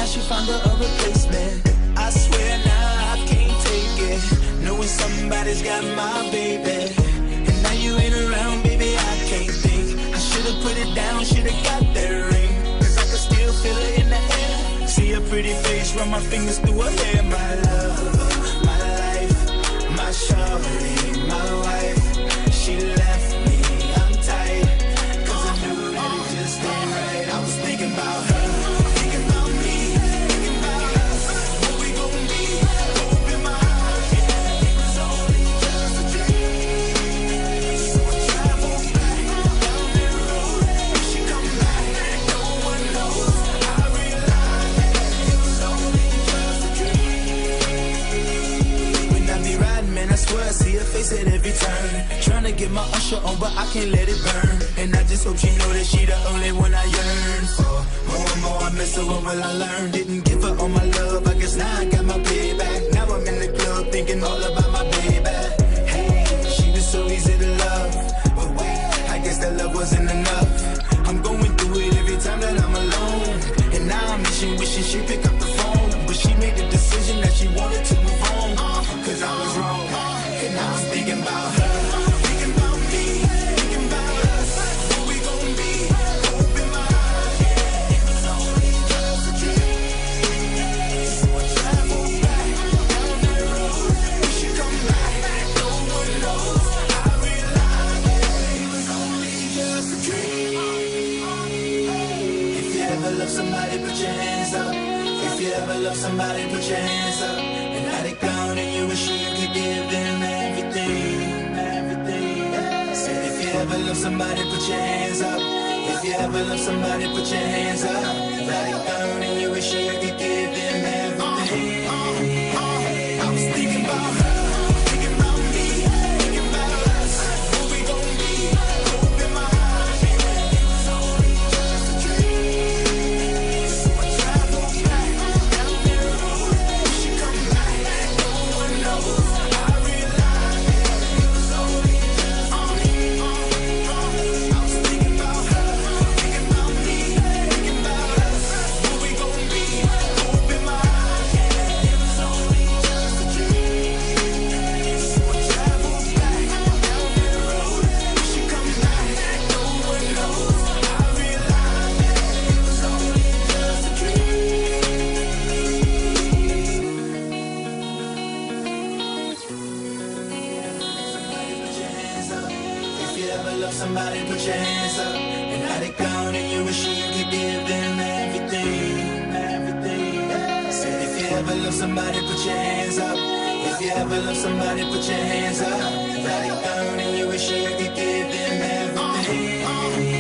now she found her a replacement. I swear now I can't take it, knowing somebody's got my baby. And now you ain't around, baby, I can't think. I should've put it down, should've got that ring, cause I can still feel it in the air. See her pretty face, run my fingers through her hair. My love, my life, my shawty, my wife. She left me, I'm tight, cause I knew that it just ain't right. I was thinking about her, thinking about me, thinking about us, what we gon' be. Hope in my heart, yeah, it was only just a dream. So I travel back down that road. If she come back, no one knows. I realize that it was only just a dream. When I be riding, man, I swear I see her face at every turn. Trying to get my usher on, but I can't let it burn. And I just hope she know that she the only one I yearn for. More and more I miss her, what will I learn? Didn't give her all my love, I guess now I got my payback. Now I'm in the club thinking all about my baby. Hey, she was so easy to love, but wait, I guess that love wasn't enough. I'm going through it every time that I'm alone, and now I'm wishing she pick up the phone. But she made the decision that she wanted to move on, cause I was wrong. And I was thinking about her, thinking about me, thinking about us, what we gon' be. Hope in my heart, yeah, it was only just a dream. So I travel back down that road. If she come back, no one knows. I realize that it was only just a dream. If you ever love somebody, put your hands up. If you ever love somebody, put your hands up. And let it go, and you wish you could give them everything, everything. Said if you ever love somebody, put your hands up. If you ever love somebody, put your hands up. Let it go, and you wish you could give them everything. I was thinking about her, thinking about me, thinking about us, what we gon' be. Hope in my heart, yeah, it was only just a dream. So I travel back down that road. If she come back, no one knows. I realize that it was only just a dream. I was thinking about her, thinking about me, thinking about us, what we gon' be. Hope in my heart, yeah, it was only just a dream. So I travel back down that road. If she come back, no one knows. I realize that it was only just a dream. If you ever love somebody, put your hands up. And let it go, and you wish you could give them everything, everything. Said if you ever love somebody, put your hands up. If you ever love somebody, put your hands up. Let it go, and you wish you could give them everything.